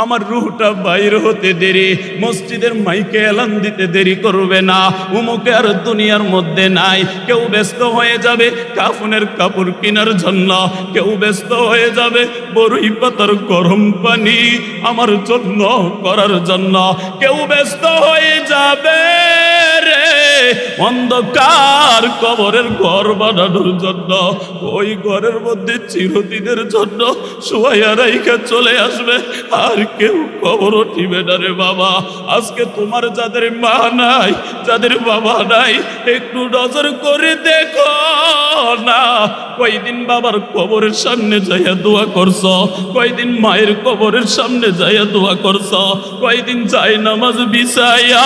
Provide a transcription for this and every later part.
আমার রুহটা বাইর হতে দেরি, মসজিদের মাইকে এলান দিতে দেরি করবে না। উমুকে আর দুনিয়ার মধ্যে নাই। কেউ ব্যস্ত হয়ে যাবে কাফনের কাপড় কেনার জন্য, কেউ ব্যস্ত হয়ে যাবে বরই পাতার গরম পানি আমার জন্য করার জন্য, কেউ ব্যস্ত হয়ে যাবে রে অন্ধকার কবরের ঘর বানানোর জন্য। ওই ঘরের মধ্যে চিরদিনের জন্য শুয়াইয়া রাইখা চলে আসবে, আর কেউ কবর উঠিবে না রে বাবা। আজকে তোমার যাদের মা নাই, যাদের বাবা নাই, একটু নজর করে দেখো না, কয়দিন বাবার কবরের সামনে যাইয়া দোয়া করছ, কয়দিন মায়ের কবরের সামনে যাইয়া দোয়া করছ, কয়দিন যাই নামাজ বিছাইয়া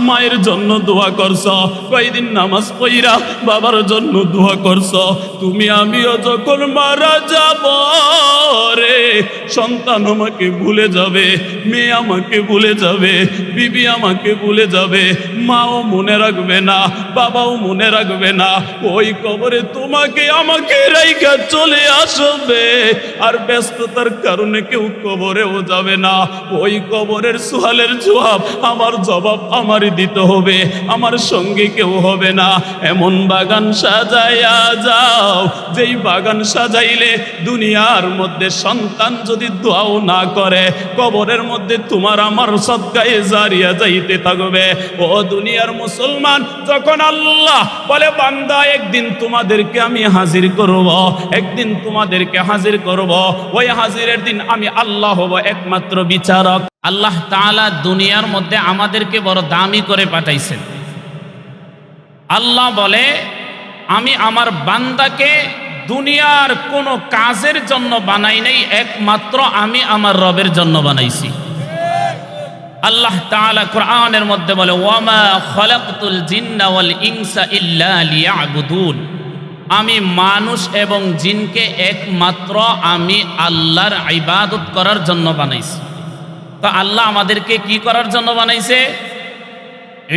মায়ের জন্য দোয়া করছ, কয়দিন নামাজ পড়া বাবার জন্য দোয়া করছ। তুমি আমিও যখন মারা যাব রে, সন্তান আমাকে ভুলে যাবে, মেয়ে আমাকে ভুলে যাবে, বিবি আমাকে ভুলে যাবে, মাও মনে রাখবে না, বাবাও মনে রাখবে না। ওই কবরে তোমাকে আমাকে রাইখা চলে আসবে, আর ব্যস্ততার কারণে কেউ কবরেও যাবে না। ওই কবরের সুহালের জবাব আমার জবাব আমারই দিতে হবে, আমার সঙ্গে কেউ হবে না। এমন বাগান সাজাইয়া যাও, যেই বাগান সাজাইলে দুনিয়ার মধ্যে সন্তান যদি দোয়াও না করে, কবরের মধ্যে তোমার আমার সদকায়ে জারিয়া যাইতে থাকবে। ও দুনিয়ার মুসলমান, যখন আল্লাহ বলে বান্দা একদিন তোমাদেরকে আমি হাজির করব, একদিন তোমাদেরকে হাজির করব, ওই হাজিরের দিন আমি আল্লাহ হব একমাত্র বিচারক। আল্লাহ তাআলা দুনিয়ার মধ্যে আমাদেরকে বড় দামি করে পাঠাইছেন। আল্লাহ বলে আমি আমার বান্দাকে দুনিয়ার কোনো কাজের জন্য বানাই নাই, একমাত্র আমি আমার রবের জন্য বানাইছি। আল্লাহ তাআলা কোরআনের মধ্যে বলে ওয়ামা খালাকতুল জিন্না ওয়াল ইনসা ইল্লা লিয়াবুদুন, আমি মানুষ এবং জিনকে একমাত্র আমি আল্লাহর ইবাদত করার জন্য বানাইছি। তো আল্লাহ আমাদেরকে কি করার জন্য বানাইছে?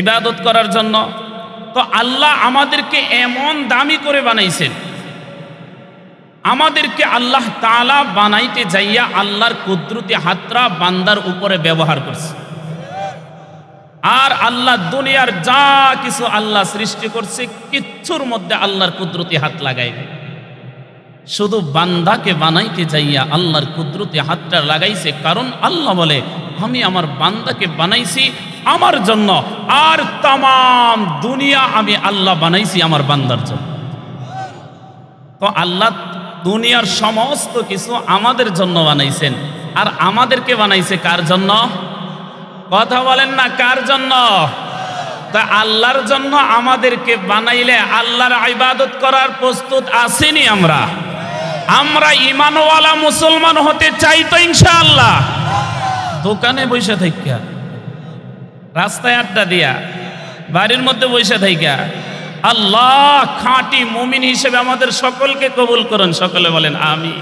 ইবাদত করার জন্য। তো আল্লাহ আমাদেরকে এমন দামি করে বানাইছেন, আমাদেরকে আল্লাহ তাআলা বানাইতে যাইয়া আল্লাহর কুদরতি হাতরা বান্দার উপরে ব্যবহার করছে। আর আল্লাহ দুনিয়ার যা কিছু আল্লাহ সৃষ্টি করছে কিচ্ছুর মধ্যে আল্লাহর কুদরতি হাত লাগাইবে, শুধু বান্দাকে বানাইতে যাইয়া আল্লাহর কুদরতি হাতটা লাগাইছে। কারণ আল্লাহ বলে আমি আমার বান্দাকে বানাইছি আমার জন্য, আর তামাম দুনিয়া আমি আল্লাহ বানাইছি আমার বান্দার জন্য। তো আল্লাহ দুনিয়ার সমস্ত কিছু আমাদের জন্য বানাইছেন, আর আমাদেরকে বানাইছে কার জন্য? কথা বলেন না, কার জন্য? তা আল্লাহর জন্য আমাদেরকে বানাইলে আল্লাহর ইবাদত করার প্রস্তুত আছেনি আমরা? আমরা ঈমানওয়ালা মুসলমান হতে চাই তো ইনশাআল্লাহ। দোকানে বসে থাইকা, রাস্তায় আড্ডা দিয়া, বাড়ির মধ্যে বসে থাইকা আল্লাহ খাঁটি মুমিন হিসেবে আমাদের সকলকে কবুল করুন। সকলে বলেন আমিন।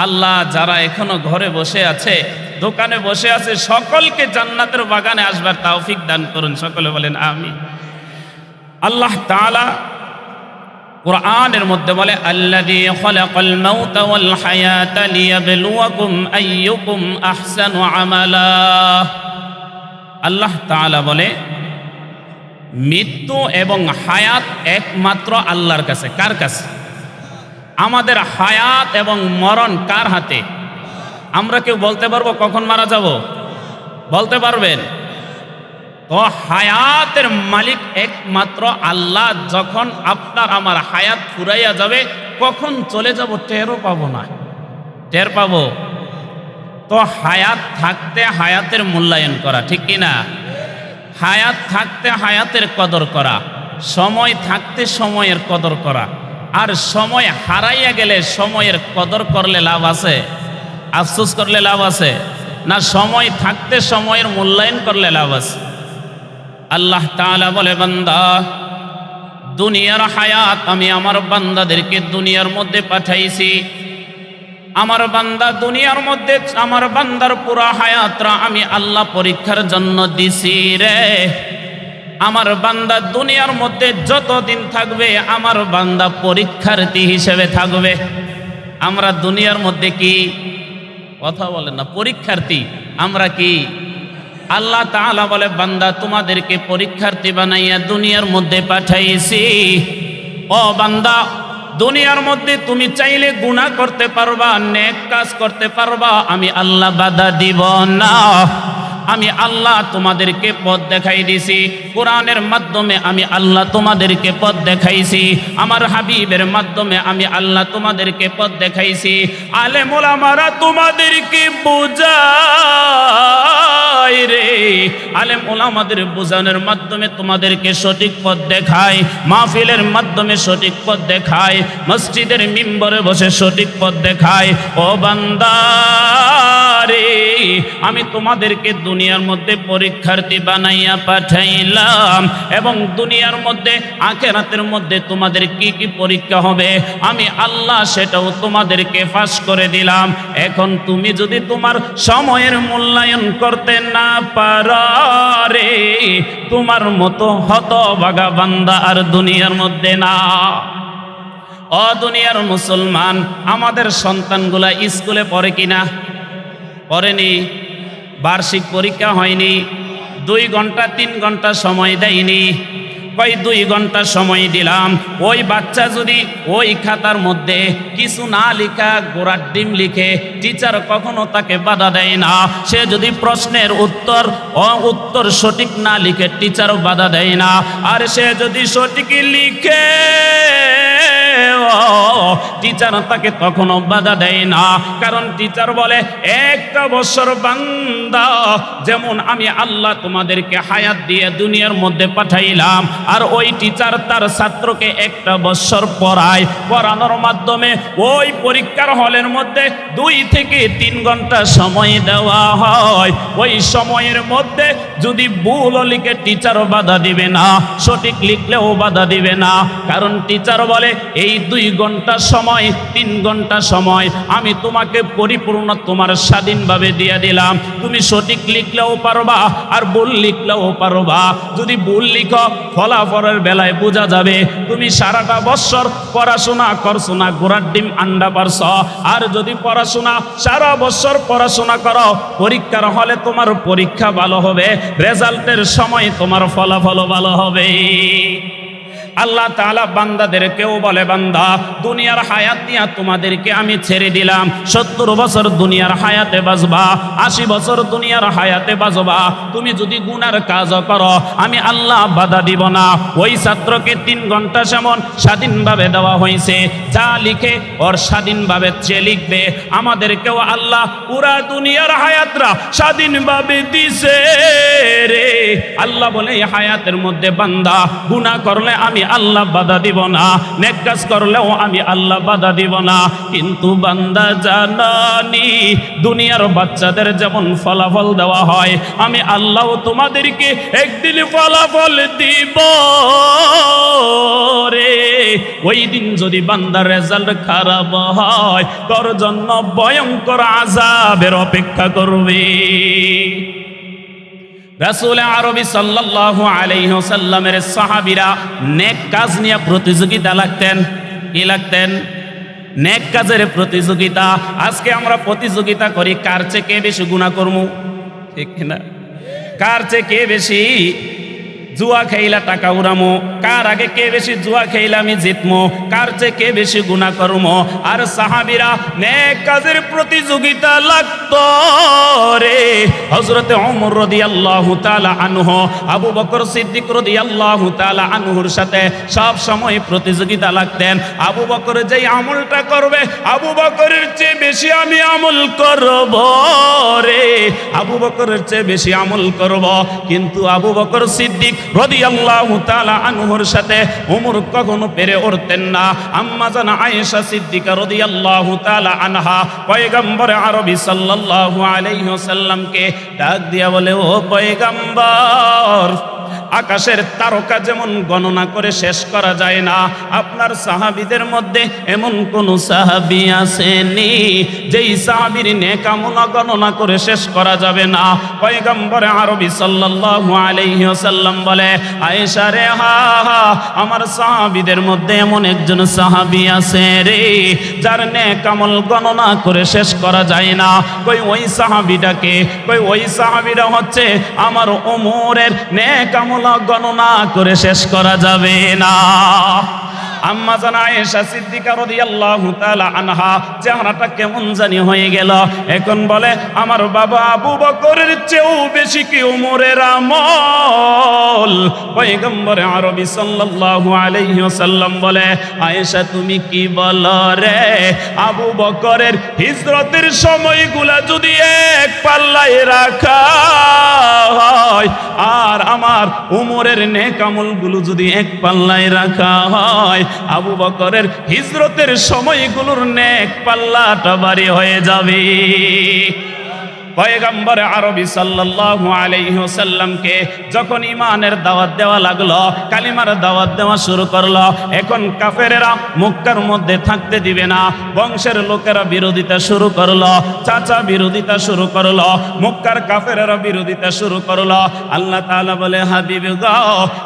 আল্লাহ যারা এখনো ঘরে বসে আছে, দোকানে বসে আছে, সকলকে জান্নাতের বাগানে আসবার তৌফিক দান করুন। সকলে বলেন আমিন। আল্লাহ তাআলা কুরআনের মধ্যে বলে আল্লাযী খালাকাল মাউতা ওয়াল হায়াতা লিয়াবলুয়াকুম আইয়ুকুম আহসানু আমালা। আল্লাহ তাআলা বলে মৃত্যু এবং হায়াত একমাত্র আল্লাহর কাছে। কার কাছে? আমাদের হায়াত এবং মরণ কার হাতে? আমরা কেউ বলতে পারবো কখন মারা যাব? বলতে পারবেন? তো হায়াতের মালিক একমাত্র আল্লাহ। যখন আপনার আমার হায়াত ফুরাইয়া যাবে, কখন চলে যাব টেরও পাবো না। টের পাবো? তো হায়াত থাকতে হায়াতের মূল্যায়ন করা, ঠিক কিনা? হায়াত থাকতে হায়াতের কদর করা, সময় থাকতে সময়ের কদর করা। আর সময় হারাইয়া গেলে সময়ের কদর করলে লাভ আছে? আফসোস করলে লাভ আছে? না সময় থাকতে সময়ের মূল্যায়ন করলে লাভ আছে? আল্লাহ তাআলা বলে বান্দা দুনিয়ার হায়াত আমি আমার বান্দাদেরকে দুনিয়ার মধ্যে পাঠাইছি। আমার বান্দা দুনিয়ার মধ্যে, আমার বান্দার পুরা হায়াতরা আমি আল্লাহ পরীক্ষার জন্য দিছি রে। আমার বান্দা দুনিয়ার মধ্যে যতদিন থাকবে আমার বান্দা পরীক্ষার্থী হিসেবে থাকবে। আমরা দুনিয়ার মধ্যে কি কথা বলেন না, পরীক্ষার্থী। আমরা কি? আল্লাহ তাআলা বলে, বান্দা তোমাদেরকে পরীক্ষার্থী বানাইয়া দুনিয়ার মধ্যে পাঠাইছি। ও বান্দা, দুনিয়ার মধ্যে তুমি চাইলে গুনাহ করতে পারবা, নেক কাজ করতে পারবা, আমি আল্লাহ বাধা দিব না। আমি আল্লাহ তোমাদেরকে পথ দেখাই দিছি। কোরআনের মাধ্যমে আমি আল্লাহ তোমাদেরকে পথ দেখাইছি। আমার হাবিবের মাধ্যমে আমি আল্লাহ তোমাদেরকে পথ দেখাইছি। আলেম ওলামারা তোমাদেরকে বোঝায় রে, আলেম ওলামাদের বোঝানোর মাধ্যমে তোমাদেরকে সঠিক পথ দেখায়, মাহফিলের মাধ্যমে সঠিক পথ দেখায়, মসজিদের মিম্বরে বসে সঠিক পথ দেখায়। ও বান্দা রে, আমি তোমাদেরকে দুনিয়ার মধ্যে পরীক্ষার্থী বানাইয়া পাঠাইলাম, এবং দুনিয়ার মধ্যে আখিরাতের মধ্যে তোমাদের কি কি পরীক্ষা হবে আমি আল্লাহ সেটাও তোমাদেরকে ফাঁস করে দিলাম। এখন তুমি যদি তোমার সময়ের মূল্যায়ন করতে না পারো রে, তোমার মতো হতভাগা বান্দা আর দুনিয়ার মধ্যে না। ও দুনিয়ার মুসলমান, আমাদের সন্তানগুলা স্কুলে পড়ে কিনা? পড়েনি। বার্ষিক পরীক্ষা হয়নি, 2 ঘন্টা 3 ঘন্টা সময় দেয়নি। কই 2 ঘন্টা সময় দিলাম, ওই বাচ্চা যদি ওই খাতার মধ্যে কিছু না লেখা গোড়ার ডিম লিখে, টিচার কখনো তাকে বাধা দেয় না। সে যদি প্রশ্নের উত্তর সঠিক না লিখে, টিচারও বাধা দেয় না। আর সে যদি সঠিক লিখে, টিচার তাকে তখনও বাধা দেয় না। কারণ টিচার বলে, 1 বছর বান্দা, যেমন আমি আল্লাহ তোমাদেরকে হায়াত দিয়ে দুনিয়ার মধ্যে পাঠাইলাম, আর ওই টিচার তার ছাত্রকে 1 বছর পড়ায়। পড়ানোর মাধ্যমে ওই পরীক্ষার হলের মধ্যে 2 থেকে 3 ঘন্টা সময় দেওয়া হয়। ওই সময়ের মধ্যে যদি ভুল লিখে, টিচারও বাধা দিবে না, সঠিক লিখলেও বাধা দিবে না। কারণ টিচার বলে, এই 2 ঘন্টা সময়, 3 ঘন্টা সময় আমি তোমাকে পরিপূর্ণ তোমার স্বাধীনভাবে দিয়ে দিলাম। তুমি সঠিক লিখলেও পারবা, আর ভুল লিখলেও পারবা। যদি ভুল লিখো, ফলাফলের বেলায় বোঝা যাবে তুমি সারাটা বছর পড়াশোনা করছো না, গোড়ার ডিম আন্ডা পারছ। আর যদি পড়াশোনা সারা বছর পড়াশোনা করো, পরীক্ষার হলে তোমার পরীক্ষা ভালো হবে, রেজাল্টের সময় তোমার ফলাফল ভালো হবে। আল্লাহ তাআলা বান্দাদেরকেও বলে, বান্দা দুনিয়ার হায়াত নিয়ে তোমাদেরকে আমি ছেড়ে দিলাম। 70 বছর দুনিয়ার হায়াতে বাঁচবা, 80 বছর দুনিয়ার হায়াতে বাঁচবা। তুমি যদি গুনার কাজ করো, আমি আল্লাহ বাধা দিব না। ওই ছাত্রকে 3 ঘন্টা যেমন স্বাধীনভাবে দেওয়া হয়েছে, যা লিখে ওর স্বাধীনভাবে সে লিখবে। আমাদেরকেও আল্লাহ পুরা দুনিয়ার হায়াতরা স্বাধীনভাবে দিছে রে। আল্লাহ বলে, এই হায়াতের মধ্যে বান্দা গুনাহ করলে আমি আল্লাহ বাধা দিব না, নেক কাজ করলেও আমি আল্লাহ বাধা দিব না। কিন্তু বান্দা জানানি, দুনিয়ার বাচ্চাদের যেমন ফলাফল দেওয়া হয়, আমি আল্লাহ তোমাদেরকে একদিন ফলাফল দিব রে। ওই দিন যদি বান্দার রেজাল্ট খারাপ হয়, তোর জন্য ভয়ঙ্কর আযাবের অপেক্ষা করবে। রাসূল আরবি সাল্লাল্লাহু আলাইহি ওয়াসাল্লামের সাহাবীরা নেক কাজ নিয়ে প্রতিযোগিতা লাগতেন। কি লাগতেন? নেক কাজের প্রতিযোগিতা। আজকে আমরা প্রতিযোগিতা করি কার চেয়ে কে বেশি গুনাহ করব, ঠিক না? কার চেয়ে কে বেশি জুয়া খেইলা টাকা উড়ামো, কার আগে কে বেশি জুয়া খেইলা আমি জিতমো, কার চেয়ে কে বেশি গুনাহ করমো। আর সাহাবীরা নেক কাজের প্রতিযোগিতা লাগতো রে। হযরতে ওমর রাদিয়াল্লাহু তাআলা আনহু, আবু বকর সিদ্দিক রাদিয়াল্লাহু তাআলা আনহুর সাথে সব সময় প্রতিযোগিতা লাগতেন। আবু বকর যেই আমলটা করবে, আবু বকরের চেয়ে বেশি আমি আমল করব রে, আবু বকরের চেয়ে বেশি আমল করব। কিন্তু আবু বকর সিদ্দিক রাদিয়াল্লাহু তাআলা আনহুর সাথে ওমর কখনো পেরে উঠতেন না। আম্মা জান আয়েশা সিদ্দিকা রাদিয়াল্লাহু তাআলা আনহা পয়গম্বর আরবি সাল্লাল্লাহু আলাইহি ওয়াসাল্লামকে ডাক দিয়া বলে, ও পয়গম্বর, আকাশের তারকা যেমন গণনা করে শেষ করা যায় না, আপনার সাহাবীদের মধ্যে এমন কোন সাহাবী আসেনি যেই সাহাবীর নেক আমল গণনা করে শেষ করা যাবে না। পয়গম্বর আরবি সাল্লাল্লাহু আলাইহি ওয়াসাল্লাম বলে, আয়েশা রে, হা হা, আমার সাহাবীদের মধ্যে এমন একজন সাহাবী আছে রে যার নেক আমল গণনা করে শেষ করা যায় না। কই ওই সাহাবীটাকে? কই ওই সাহাবীরা হচ্ছে আমার ওমরের নেক আমল গণনা করে শেষ করা যাবে না। আম্মা জান আয়েশা সিদ্দিকা রাদিয়াল্লাহু তাআলা আনহা চেহারাটা কেমন জানি হয়ে গেল। এখন বলে, আমার বাবা আবু বকরের চেয়েও বেশি কি ওমরের আমল? পয়গম্বর আরবি সাল্লাল্লাহু আলাইহি ওয়াসাল্লাম বলে, আয়েশা তুমি কি বলো রে? আবু বকরের হিজরতের সময়গুলা যদি এক পাল্লায় রাখা হয় আর আমার ওমরের নেক আমলগুলো যদি এক পাল্লায় রাখা হয়, আবু বকরের হিজরতের সময়গুলোর নেক পাল্লাটা ভারী হয়ে যাবে। পয়গম্বর আরবি সাল্লাল্লাহু আলাইহি ওয়াসাল্লামকে যখন ঈমানের দাওয়াত দেওয়া লাগলো, কালিমার দাওয়াত দেওয়া শুরু করলো, এখন কাফেরেরা মক্কার মধ্যে থাকতে দিবে না। বংশের লোকেরা বিরোধিতা শুরু করলো, চাচা বিরোধিতা শুরু করলো, মক্কার কাফেরেরা বিরোধিতা শুরু করলো। আল্লাহ তাআলা বলে, হাবিব গো,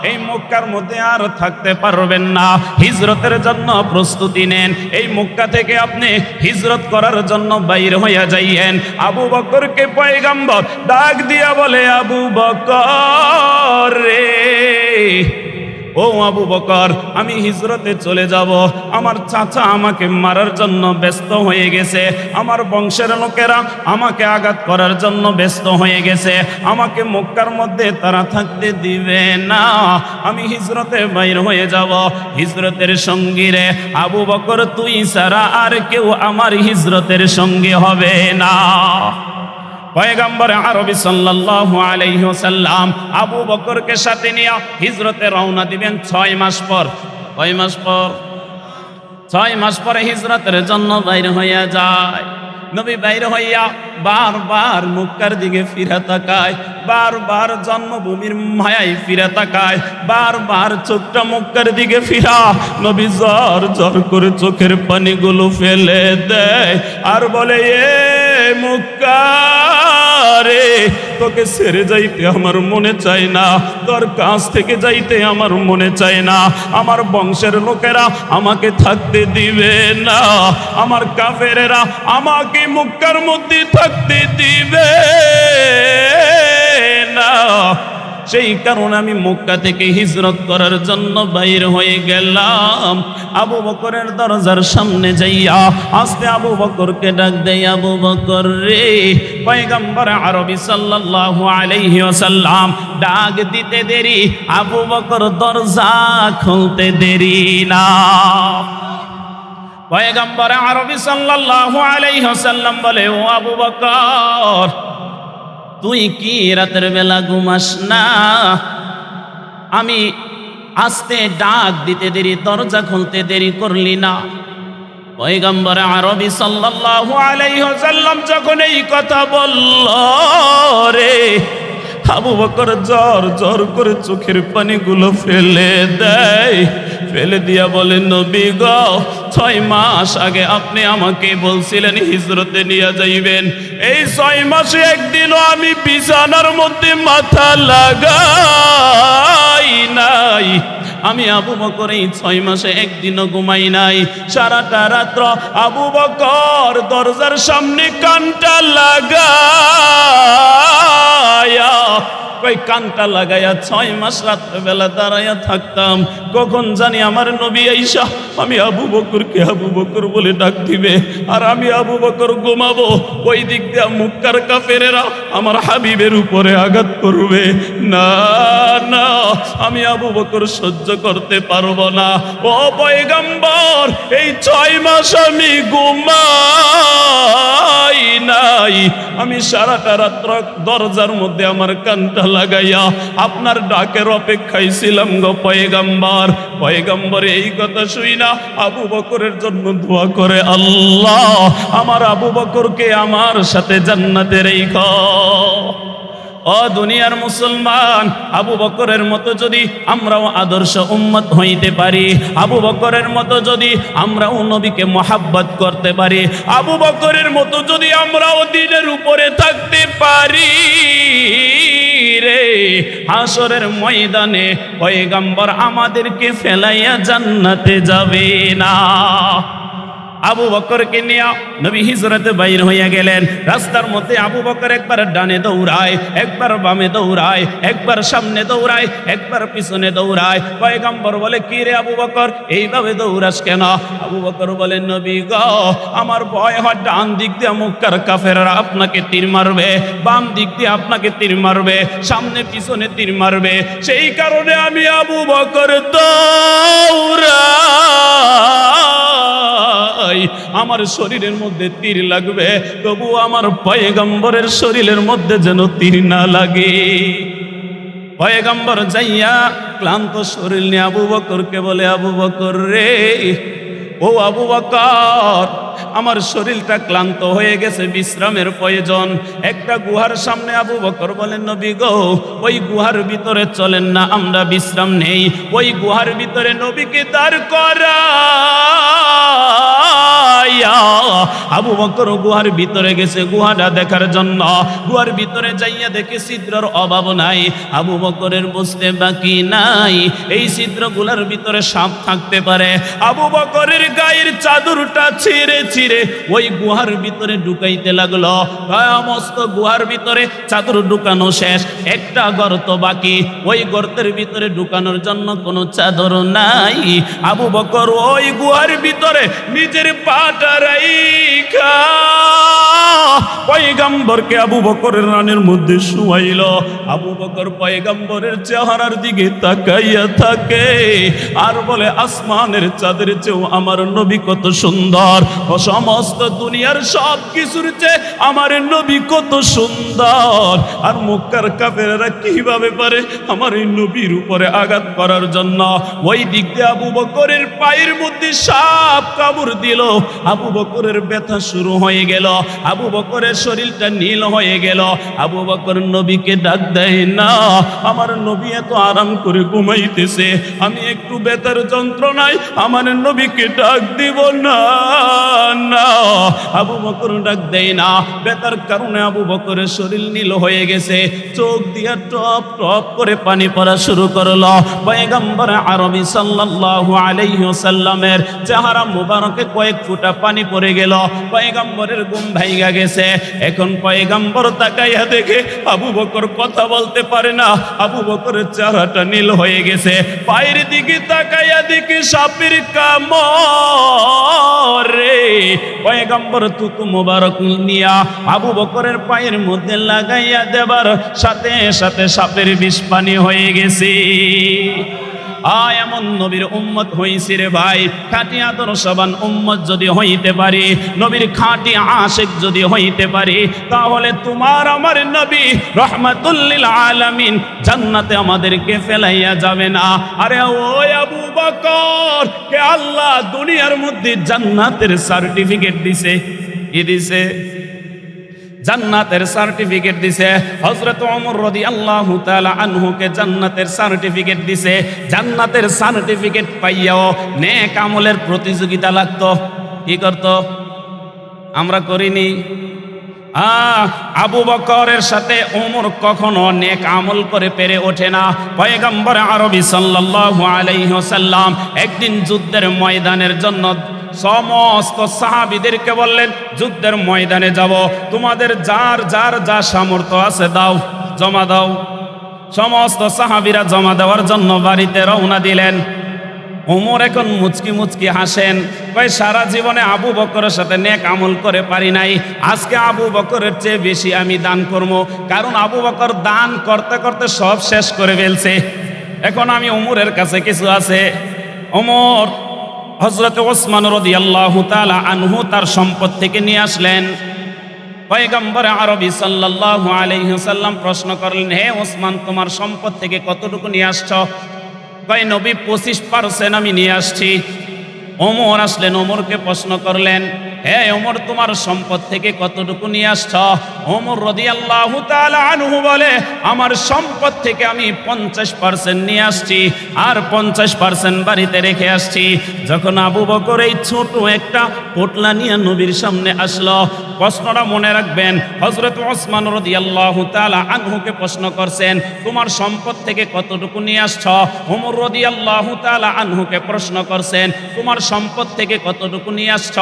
এই মক্কার মধ্যে আর থাকতে পারবেন না, হিজরতের জন্য প্রস্তুতি নেন। এই মক্কা থেকে আপনি হিজরত করার জন্য বাইর হইয়া যাইয়েন। আবু বকর পয়গম্বর ডাক দিয়া বলে, আবু বকর রে, ও আবু বকর, আমি হিজরতে চলে যাব। আমার চাচা আমাকে মারার জন্য ব্যস্ত হয়ে গেছে, আমার বংশের লোকেরা আমাকে আঘাত করার জন্য ব্যস্ত হয়ে গেছে, আমাকে মক্কার মধ্যে তারা থাকতে দিবে না, আমি হিজরতে বাইর হয়ে যাব। হিজরতের সঙ্গী রে আবু বকর, তুই ছাড়া আর কেউ আমার হিজরতের সঙ্গী হবে না। পয়গম্বর আরবি সাল্লাল্লাহু আলাইহি ওয়াসাল্লাম আবু বকরকে সাথে নিয়ে হিজরতে রওনা দিবেন 6 মাস পর। কয় মাস পর? 6 মাস পরে হিজরতের জন্য বাইর হইয়া যায়। নবী বাইর হইয়া বারবার মক্কার দিকে ফিরে তাকায়, বারবার জন্মভূমির মায়ায় ফিরে তাকায়, বারবার চোখটা মক্কার দিকে ফিরা। নবী জর জর করে চোখের পানিগুলো ফেলে দেয় আর বলে, এ মক্কা রে, তোকে ছেড়ে যাইতে আমার মনে চায় না, তোর কাছ থেকে যাইতে আমার মনে চায় না। আমার বংশের লোকেরা আমাকে থাকতে দিবে না, আমার কাফেরেরা আমাকে মক্কার মধ্যে থাকতে দিবে না। সেই কারণে আমি মক্কা থেকে হিজরত করার জন্য বাইর হয়ে গেলাম। আবু বকরের দরজার সামনে যাইয়া আস্তে আবু বকরকে ডাক দেই, আবু বকর রে। পয়গম্বর আরবি সাল্লাল্লাহু আলাইহি ওয়াসাল্লাম ডাক দিতে দেরি, আবু বকর দরজা খুলতে দেরি না। পয়গম্বর আরবি সাল্লাল্লাহু আলাইহি ওয়াসাল্লাম বলে, ও আবু বকর, তুই কি রাতের বেলা ঘুমাস না? আমি আস্তে ডাক দিতে দেরি, দরজা খুলতে দেরি করলি না। পয়গম্বর আরবি সাল্লাল্লাহু আলাইহি ওয়াসাল্লাম যখন এই কথা বলল রে, আবু বকর জর জর করে চোখের পানিগুলো ফেলে দেয়। ফেলে দিয়া বলে, নবী গো, 6 মাস আগে আপনি আমাকে বলছিলেন হিজরতে নিয়ে যাইবেন, এই 6 মাসে একদিনও আমি বিছানার মধ্যে মাথা লাগাই নাই। আমি আবু বকর এই 6 মাসে একদিনও ঘুমাই নাই। সারাটা রাত্র আবু বকর দরজার সামনে কানটা লাগায়া, ওই কানটা লাগাইয়া 6 মাস রাত্রেবেলা দাঁড়াইয়া থাকতাম, কখন জানি আমার নবী আইসা আমি আবু বকরকে আবু বকর বলে ডাক দিবে, আর আমি আবু বকর ঘুমাবো। ওই দিক দিয়ে মক্কার কাফেরেরা আমার হাবিবের উপরে আঘাত করবে। না না, আমি আবু বকর সহ্য করতে পারবো না। ও পয়গম্বর, এই 6 মাস আমি ঘুমাই নাই। আমি সারাটা রাত্র দরজার মধ্যে আমার কানটা লাগাইয়া আপনার ডাকের অপেক্ষায় ছিলাম গো পয়গম্বর। পয়গম্বর এই কথা শুই না আবু বকরের জন্য দোয়া করে, আল্লাহ আমার আবু বকরকে আমার সাথে জান্নাতে রেখো। ও ও দুনিয়ার মুসলমান, আবু বকরের মতো যদি আমরাও আদর্শ উম্মত হইতে পারি, আবু বকরের মতো যদি আমরাও নবীকে মহাব্বত করতে পারি, আবু বকরের মতো যদি আমরাও দ্বীনের উপরে থাকতে পারি রে, হাসরের ময়দানে পয়গম্বর আমাদেরকে ফেলাইয়া জান্নাতে যাবে না। আবু বকরকে নিয়ে নবী হিজরতে বাইর হইয়া গেলেন। রাস্তার মধ্যে আবু বকর একবার ডানে দৌড়ায়, একবার বামে দৌড়ায়, একবার সামনে দৌড়ায়, একবার পিছনে দৌড়ায়। পয়গম্বর বলে, কি রে আবু বকর, এইভাবে দৌড়াস কেন? আবু বকর বলেন, নবী গো, আমার ভয় হয় ডান দিক দিয়ে মক্কার কাফেররা আপনাকে তীর মারবে, বাম দিক দিয়ে আপনাকে তীর মারবে, সামনে পিছনে তীর মারবে, সেই কারণে আমি আবু বকর দৌড়াই। আমার শরীরের মধ্যে তীর লাগবে, তবু আমার পয়গম্বরের শরীরের মধ্যে যেন তীর না লাগে। পয়গম্বর যাইয়া ক্লান্ত শরীর নিয়ে আবু বকরকে বলে, আবু বকর রে, ও আবু বকর, আমার শরীরটা ক্লান্ত হয়ে গেছে, বিশ্রামের প্রয়োজন। একটা গুহার সামনে আবু বকর বলেন, নবী গো, ওই গুহার ভিতরে চলেন না, আমরা বিশ্রাম নেই। ওই গুহার ভিতরে নবীকে দাঁড় করা। আবু বকর গুহার ভিতরে গেছে গুহাটা দেখার জন্য। গুহার ভিতরে যাইয়া দেখে ছিদ্রের অভাব নাই। আবু বকরের বুঝতে বাকি নাই এই ছিদ্রগুলার ভিতরে সাপ থাকতে পারে। আবু বকরের গায়ের চাদরটা ছিঁড়ে ছিঁড়ে ওই গুহার ভিতরে ঢুকাইতে লাগলো। মস্ত গুহার ভিতরে চাদর ঢুকানো শেষ, একটা গর্ত বাকি। ওই গর্তের ভিতরে ঢুকানোর জন্য কোনো চাদর নাই। আবু বকর ওই গুহার ভিতরে নিজের পাটা রাইখা পয়গম্বরকে আবু বকরের রানের মধ্যে শুয়াইল। আবু বকর পয়গম্বরের চেহারার দিকে তাকাইয়া থাকে আর বলে, আসমানের চাঁদের চেয়েও আমার নবী কত সুন্দর, ও সমস্ত দুনিয়ার সব কিছুর চেয়ে আমার নবী কত সুন্দর। আর মক্কার কাফেররা কিভাবে পারে আমার এই নবীর উপরে আঘাত করার জন্য? ওই দিক দিয়ে আবু বকরের পায়ের মধ্যে সাপ কামড় দিল। আবু বকরের ব্যথা শুরু হয়ে গেল, আবু বকরের শরীরটা নীল হয়ে গেল। আবু বকর নবীকে ডাক দেয় না, আমার নবী এত আরাম করে ঘুমাইতেছে, আমি একটু ব্যথার যন্ত্রণায় আমার নবীকে ডাক দিব না। না, আবু বকর ডাক দেয় না। ব্যথার কারণে আবু বকরের শরীর নীল হয়ে গেছে, চোখ দিয়া টপ টপ করে পানি পড়া শুরু করলো। পয়গম্বর আরবি সাল্লাল্লাহু আলাইহি ওয়াসাল্লামের চেহারা মুবারকে কয়েক ফোঁটা পানি পড়ে গেল। পয়গম্বরের ঘুম ভাইগা গেছে। এখন পয়গম্বর তাকাইয়া দেখে আবু বকর কথা বলতে পারে না, আবু বকরের চেহারাটা নীল হয়ে গেছে। পায়ের দিকে তাকাইয়া দেখে সাপের কামড়ে। পয়গম্বর থুতু মুবারক নিয়া আবু বকরের পায়ের মধ্যে লাগাইয়া দেবার সাথে সাথে সাপের বিষ পানি হয়ে গেছে। এমন নবীর উম্মত হইছি রে ভাই। খাঁটি আদর্শবান উম্মত যদি হইতে পারি, নবীর খাঁটি আশিক যদি হইতে পারি, তাহলে তোমার আমার নবী রহমাতুল লিল আলামিন জান্নাতে আমাদেরকে ফেলাইয়া যাবে না। আরে ওই আবু বকর কে আল্লাহ দুনিয়ার মধ্যে জান্নাতের সার্টিফিকেট দিছে। কি দিছে? জান্নাতের সার্টিফিকেট দিছে। হযরত ওমর রাদিয়াল্লাহু তাআলা আনহুকে জান্নাতের সার্টিফিকেট দিছে। জান্নাতের সার্টিফিকেট পাইয়াও নেক আমলের প্রতিযোগিতা লাগতো। কি করত? আমরা করিনি। আবু বকরের সাথে ওমর কখনো নেক আমল করে পেরে ওঠে না। পয়গম্বর আরবি সাল্লাল্লাহু আলাইহি ওয়াসাল্লাম একদিন যুদ্ধের ময়দানের জন্য সমস্ত সাহাবীদেরকে বললেন, যুদ্ধের ময়দানে যাব, তোমাদের যার যার যা সামর্থ্য আছে দাও, জমা দাও। সমস্ত সাহাবীরা জমা দেওয়ার জন্য বাড়িতে রওনা দিলেন। ওমর এখন মুচকি মুচকি হাসেন, কয় সারা জীবনে আবু বকরের সাথে নেক আমল করে পারি নাই, আজকে আবু বকরের চেয়ে বেশি আমি দান করব, কারণ আবু বকর দান করতে করতে সব শেষ করে ফেলছে। এখন আমি ওমরের কাছে কিছু আছে। ওমর হযরত ওসমান রাদিয়াল্লাহু তাআলা আনহু তার সম্পদ থেকে নিয়ে আসলেন। পয়গম্বর আরবি সাল্লাল্লাহু আলাইহি ওয়াসাল্লাম প্রশ্ন করলেন, হে ওসমান, তোমার সম্পদ থেকে কতটুকু নিয়ে আসছো? কয় নবী 25% আমি নিয়ে আসছি। ওমর আসলেন, ওমরকে প্রশ্ন করলেন, হে ওমর, তোমার সম্পদ থেকে কতটুকু নিয়ে আসছ? ওমর রাদিয়াল্লাহু তাআলা আনহু বলে, আমার সম্পদ থেকে আমি 50% নিয়ে আসছি, আর 50% বাড়িতে রেখে আসছি। যখন আবু বকর এই ছোট একটা পোটলা নিয়ে নবীর সামনে আসলো, প্রশ্নটা মনে রাখবেন, হযরত ওসমান রাদিয়াল্লাহু তাআলা আনহুকে প্রশ্ন করছেন, তোমার সম্পদ থেকে কতটুকু নিয়ে আসছ? ওমর রাদিয়াল্লাহু তাআলা আনহুকে প্রশ্ন করছেন, তোমার সম্পদ থেকে কতটুকু নিয়ে আসছ?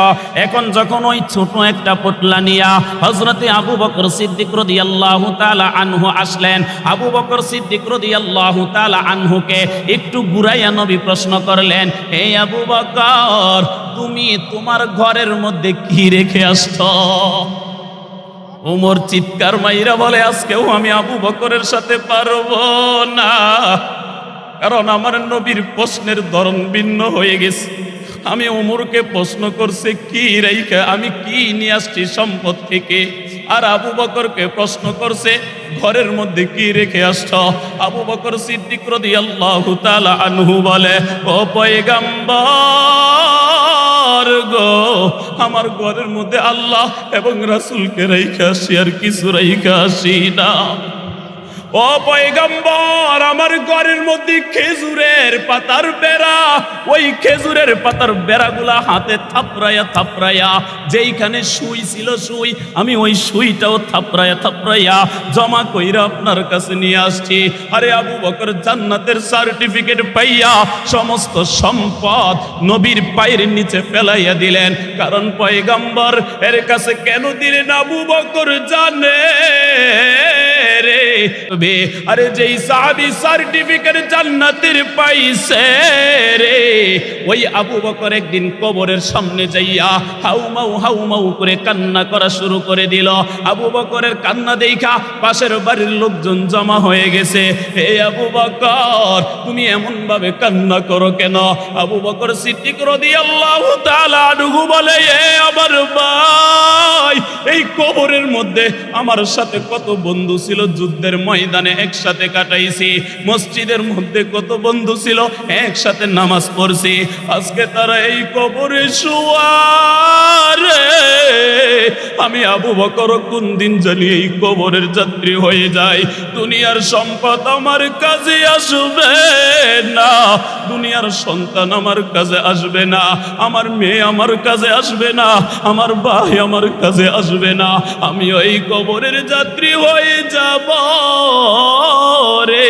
এখন যখন ওই ছোট একটা পোটলা নিয়া হযরতে আবু বকর সিদ্দিক রাদিয়াল্লাহু তাআলা আনহু আসলেন, আবু বকর সিদ্দিক রাদিয়াল্লাহু তাআলা আনহুকে একটু ঘুরাইয়া নবী প্রশ্ন করলেন, হে আবু বকর, তুমি তোমার ঘরের মধ্যে কি রেখে আসছ? ওমর চিৎকার মাইরা বলে, আজকেও আমি আবু বকরের সাথে পারবো না, কারণ আমার নবীর প্রশ্নের ধরন ভিন্ন হয়ে গেছে। আমি ওমরকে প্রশ্ন করছে কি রাইখা, আমি কি নিয়ে আসছি সম্পদ থেকে, আর আবু বকরকে প্রশ্ন করছে ঘরের মধ্যে কি রেখে আসছ? আবু বকর সিদ্দিক রাদিয়াল্লাহু তাআলা আনহু বলে, ও পয়গম্বর গো, আমার ঘরের মধ্যে আল্লাহ এবং রাসূলকে রাইখা আসি, আর কিছু রাইখা আসি না। ও পয়গম্বর, আমার ঘরের মধ্যে খেজুরের পাতার বেড়া, ওই খেজুরের পাতার বেড়াগুলা হাতে থাপড়াইয়া থাপড়াইয়া যেইখানে সুই ছিল সুই, আমি ওই সুইটাও থাপড়াইয়া থাপড়াইয়া জমা কইরা আপনার কাছে নিয়ে আসছি। আরে আবু বকর জান্নাতের সার্টিফিকেট পাইয়া সমস্ত সম্পদ নবীর পায়ের নিচে ফেলাইয়া দিলেন। কারণ পয়গম্বর এর কাছে কেন দিলেন আবু বকর জানে রে। আরে যেই সাহাবী সার্টিফিকেট জান্নাতের পাইছে রে, ওই আবু বকর একদিন কবরের সামনে যাইয়া হাউমাউ করে কান্না করা শুরু করে দিল। আবু বকরের কান্না দেখা পাশের বাড়ির লোকজন জমা হয়ে গেছে। হে আবু বকর, তুমি এমন ভাবে কান্না করো কেন? আবু বকর সিদ্দিক রাদিয়াল্লাহু তাআলা আনহু বলে, এ আমার ভাই, এই কবরের মধ্যে আমার সাথে কত বন্ধু ছিল, যুদ্ধের ময়দানে একসাথে কাটাইছি, মসজিদের মধ্যে কত বন্ধু ছিল, একসাথে নামাজ পড়ছি, আজকে তারা এই কবরে শোয়া রে। আমি আবু বকর কোন দিন জানি এই কবরের যাত্রী হয়ে যাই। দুনিয়ার সম্পদ আমার কাজে আসবে না, দুনিয়ার সন্তান আমার কাজে আসবে না, আমার মেয়ে আমার কাজে আসবে না, আমার ভাই আমার কাজে আসবে না, আমি ওই কবরের যাত্রী হয়ে যাব রে।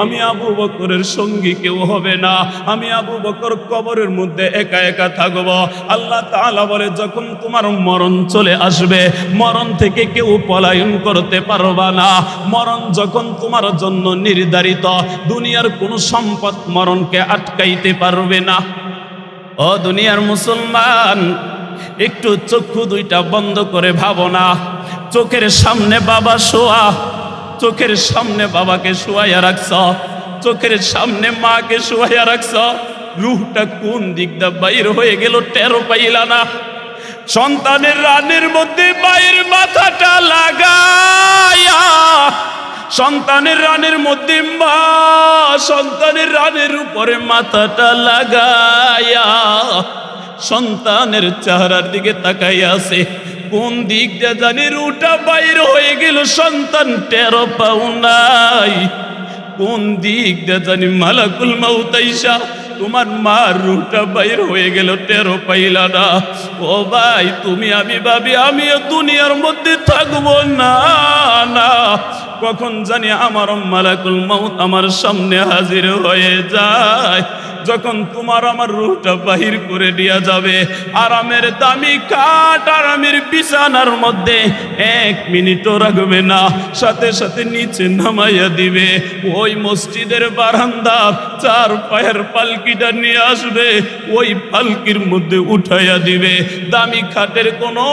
আমি আবু বকরের সঙ্গী কেউ হবে না, আমি আবু বকর কবরের মধ্যে একা একা থাকব। আল্লাহ তাআলা বলে, যখন তোমার মরণ চলে আসবে, মরণ থেকে কেউ পলায়ন করতে পারবা না। মরণ যখন তোমার জন্য নির্ধারিত, দুনিয়ার কোনো সম্পদ মরণকে আটকাইতে পারবে না। ও দুনিয়ার মুসলমান, একটু চক্ষু দুইটা বন্ধ করে ভাবো না, চোখের সামনে বাবা শোয়া, চোখের সামনে বাবাকে শোয়াইয়া রাখছ, চোখের সামনে মাকে শোয়াইয়া রাখছ, রূহটা কোন দিক দা বাইর হয়ে গেল টেরো পাইলা না। সন্তানের রানের মধ্যে বাইর মাথাটা লাগায়া, সন্তানের রানের মধ্যে মা সন্তানের রানের উপরে মাথাটা লাগায়া সন্তানের চেহারার দিকে তাকাইয়া আছে। কোন দিক দিয়ে জানি রুটা বাইর হয়ে গেল, সন্তান টেরো পাও নাই। কোন দিক দিয়ে জানি মালাকুল মাউত আইসা তোমার মার রুটা বাইর হয়ে গেল, টেরো পাইলা না। ও ভাই, তুমি আমি ভাবি আমিও দুনিয়ার মধ্যে থাকবো না, না কখন জানি আমার মালাকুল মাউত আমার সামনে হাজির হয়ে যায়। যখন তোমার আমার রূহটা বাহির করে দিয়া যাবে, আরামের দামি খাট, আরামের বিছানার মধ্যে 1 মিনিটও রাখবে না, সাথে সাথে নিচে নামাইয়া দিবে। ওই মসজিদের বারান্দা 4 পায়ের পালকিটা নিয়ে আসবে, ওই পালকির মধ্যে উঠাইয়া দিবে। দামি খাটের কোনো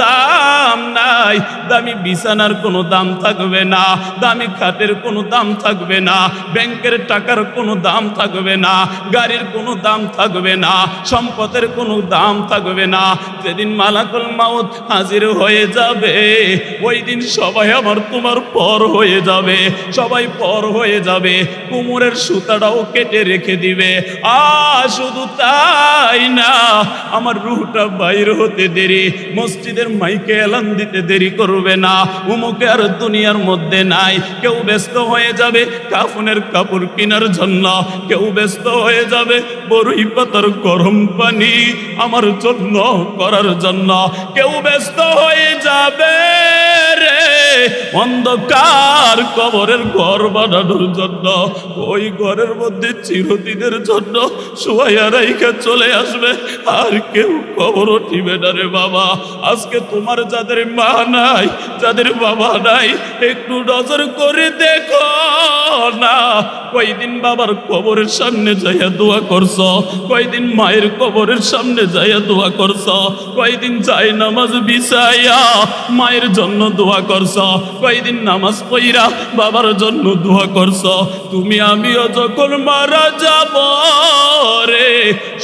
দাম নাই, দামি বিছানার কোনো দাম থাকবে না। না, দামি খাটের কোনো দাম থাকবে না, ব্যাংকের টাকার কোনো দাম থাকবে না, গাড়ির কোনো দাম থাকবে না, সম্পদের কোনো দাম থাকবে না। যেদিন মালাকুল মাউত হাজির হয়ে যাবে, ওই দিন সবাই আমার তোমার পর হয়ে যাবে, সবাই পর হয়ে যাবে, কোমরের সুতাটাও কেটে রেখে দিবে। শুধু তাই না, আমার রূহটা বাইর হতে দেরি, মসজিদের মাইকে এলান দিতে দেরি করবে না, উমুকে আর দুনিয়ার মধ্যে নাই। কেউ ব্যস্ত হয়ে যাবে কাফনের কাপড় কেনার জন্য, কেউ ব্যস্ত হয়ে যাবে বড়ই পাতার গরম পানি আমার জন্য করার জন্য, কেউ ব্যস্ত হয়ে যাবে রে অন্ধকার কবরের ঘর বানানোর জন্য, ওই ঘরের মধ্যে চিরদিনের জন্য শুয়াইয়া রাইখা চলে আসবে, আর কেউ কবর উঠিবে না রে বাবা। আজকে তোমার যাদের মা নাই, যাদের বাবা নাই, একটু নজর করে দেখো না, কয়দিন বাবার কবরের সামনে যাইয়া দোয়া করছ, কয়দিন মায়ের কবরের সামনে যাইয়া দোয়া করছ, কয়দিন যাই নামাজ বিছাইয়া মায়ের জন্য দোয়া করছ, কয়দিন নামাজ পড়া বাবার জন্য দোয়া করছ। তুমি আমিও যখন মারা যাব রে,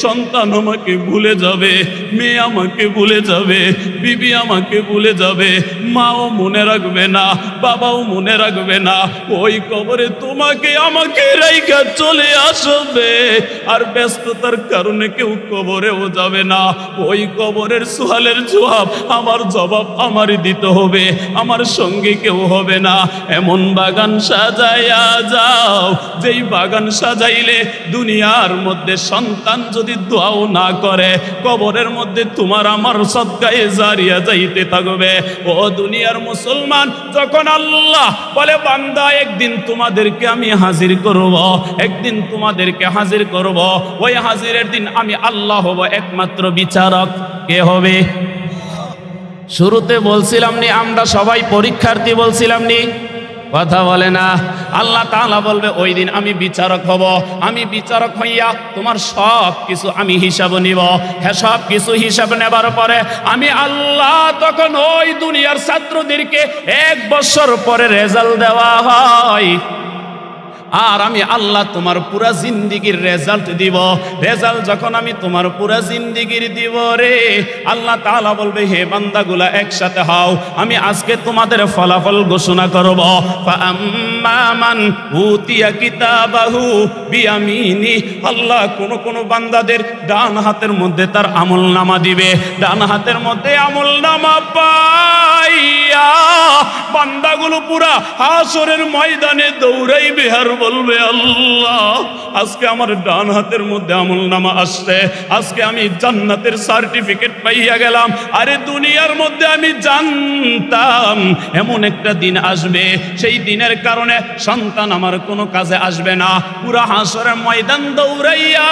সন্তান আমাকে ভুলে যাবে, মেয়ে আমাকে ভুলে যাবে, বিবি আমাকে ভুলে যাবে, মাও মনে রাখবে না, বাবাও মনে রাখবে না, ওই কবরে তোমাকে আমাকে রাইখা চলে আসবে। আর ব্যস্ততার কারণে কেউ কবরেও যাবে না, ওই কবরের সোয়ালের জবাব আমার জবাব আমারই দিতে হবে, আমার সঙ্গে কেউ হবে না। এমন বাগান সাজাইয়া যাও, যেই বাগান সাজাইলে দুনিয়ার মধ্যে সন্তান যদি দোয়াও না করে, কবরের মধ্যে তোমার আমার সদকায়ে জারিয়া যাইতে থাকবে। ও দুনিয়ার মুসলমান, যখন আল্লাহ বলে বান্দা একদিন তোমাদেরকে আমি হাজির করব, একদিন তোমাদেরকে হাজির করব, ওই হাজিরের দিন আমি আল্লাহ হব একমাত্র বিচারক। কে হবে? শুরুতে বলছিলাম নি আমরা সবাই পরীক্ষার্থী, বলছিলাম নি? কথা বলে না। আল্লাহ তাআলা বলবে ওই দিন আমি বিচারক হব, আমি বিচারক হইয়া তোমার সব কিছু আমি হিসাব নিব। হ্যাঁ, সব কিছু হিসাব নেবার পরে আমি আল্লাহ তখন ওই দুনিয়ার ছাত্রদেরকে 1 বছর পরে রেজাল্ট দেওয়া হয়, আর আমি আল্লাহ তোমার পুরা জিন্দিগির রেজাল্ট দিব। রেজাল্ট যখন আমি তোমার পুরা জিন্দিগির দিব রে, আল্লাহ তাআলা বলবে হে বান্দাগুলা একসাথে হও, আমি আজকে তোমাদের ফলাফল ঘোষণা করব। ফাআম্মা মান উতিয়া কিতাবাহু বিয়ামিনি, আল্লাহ কোন বান্দাদের ডান হাতের মধ্যে তার আমলনামা দিবে, ডান হাতের মধ্যে আমলনামা পাইয়া বান্দাগুলো পুরা হাসরের ময়দানে দৌড়াইবে আর বলবে আল্লাহ আজকে আমার ডান হাতের মধ্যে আমলনামা আসছে, আজকে আমি জান্নাতের সার্টিফিকেট পাইয়া গেলাম। আরে দুনিয়ার মধ্যে আমি জানতাম এমন একটা দিন আসবে, সেই দিনের কারণে সন্তান আমার কোনো কাজে আসবে না। পুরা হাসরের ময়দান দৌড়াইয়া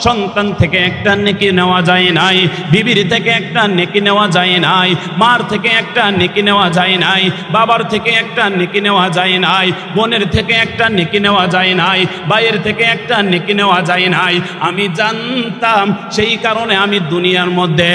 সন্তান থেকে একটা নেকি নেওয়া যায় নাই, বিবির থেকে একটা নেকি নেওয়া যায় নাই, মার থেকে একটা নেকি নেওয়া যায় নাই, বাবার থেকে একটা নেকি নেওয়া যায় নাই, বোনের থেকে একটা নেকি নেওয়া যায় নাই, ভাইয়ের থেকে একটা নেকি নেওয়া যায় নাই। আমি জানতাম, সেই কারণে আমি দুনিয়ার মধ্যে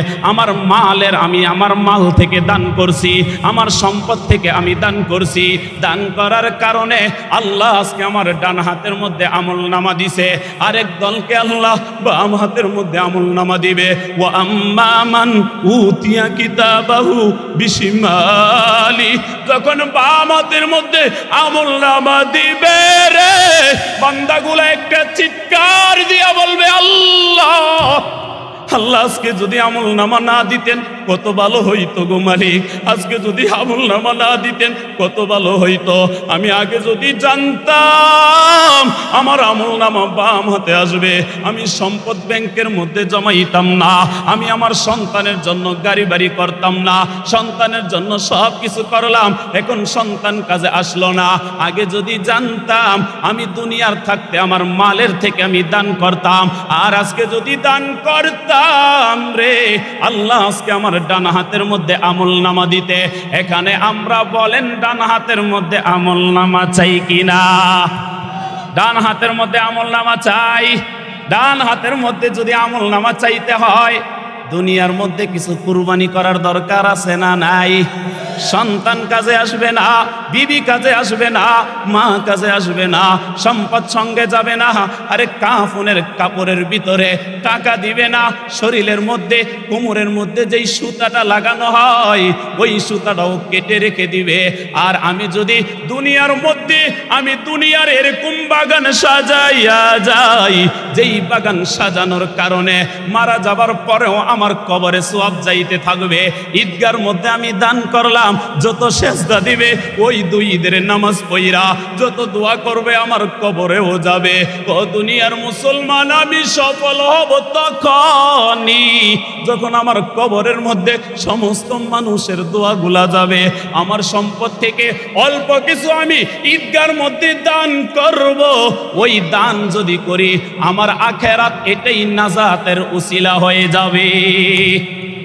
আমার মাল থেকে দান করছি, আমার সম্পদ থেকে আমি দান করছি। দান করার কারণে আল্লাহ আজকে আমার ডান হাতের মধ্যে আমলনামা দিছে, আরেক দলকে আল্লাহ বাম হাতের মধ্যে আমলনামা দিবে। ওয়া আম্মা মান উতিয়া কিতাবাহু বিশিমালি, যখন বাম হাতের মধ্যে আমলনামা দিবে রে, বান্দাগুলা একটা চিৎকার দিয়া বলবে আল্লাহ আল্লাহ আজকে যদি আমলনামা না দিতেন কত ভালো হইতো গো মালিক, আজকে যদি আমলনামা না দিতেন কত ভালো হইতো। আমি আগে যদি জানতাম আমার আমলনামা বাম হাতে আসবে, আমি সম্পদ ব্যাংকের মধ্যে জমাইতাম না, আমি আমার সন্তানের জন্য গাড়ি বাড়ি করতাম না, সন্তানের জন্য সব কিছু করলাম, এখন সন্তান কাজে আসলো না। আগে যদি জানতাম আমি দুনিয়ার থাকতে আমার মালের থেকে আমি দান করতাম, আর আজকে যদি দান করতাম রে আল্লাহ আজকে আমার ডান হাতের মধ্যে আমলনামা দিতে। এখানে আমরা বলেন ডান হাতের মধ্যে আমলনামা চাই কিনা? ডান হাতের মধ্যে আমলনামা চাই। ডান হাতের মধ্যে যদি আমলনামা চাইতে হয় দুনিয়ার মধ্যে কিছু কুরবানি করার দরকার আছে না নাই? সন্তান কাজে আসবে না, বিবি কাজে আসবে না, মা কাজে আসবে না, সম্পদ সঙ্গে যাবে না, আরে কাফনের কাপড়ের ভিতরে টাকা দিবে না, শরীরের মধ্যে কোমরের মধ্যে যেই সুতাটা লাগানো হয় ওই সুতাটাও কেটে রেখে দিবে। আর আমি যদি দুনিয়ার মধ্যে আমি দুনিয়ার এরকম বাগান সাজাইয়া যাই, যেই বাগান সাজানোর কারণে মারা যাবার পরেও আমার কবরে সওয়াব যাইতে থাকবে। ঈদগার মধ্যে আমি দান করলাম, যত সেজদা দিবে ওই দুই ঈদের নামাজ পড়া, যত দোয়া করবে আমার কবরেও যাবে। ও দুনিয়ার মুসলমান, আমি সফল হব তখনই যখন আমার কবরের মধ্যে সমস্ত মানুষের দোয়াগুলা যাবে। আমার সম্পদ থেকে অল্প কিছু আমি ঈদগার মধ্যে দান করব। ওই দান যদি করি আমার আখেরাত এটাই নাজাতের উসিলা হয়ে যাবে।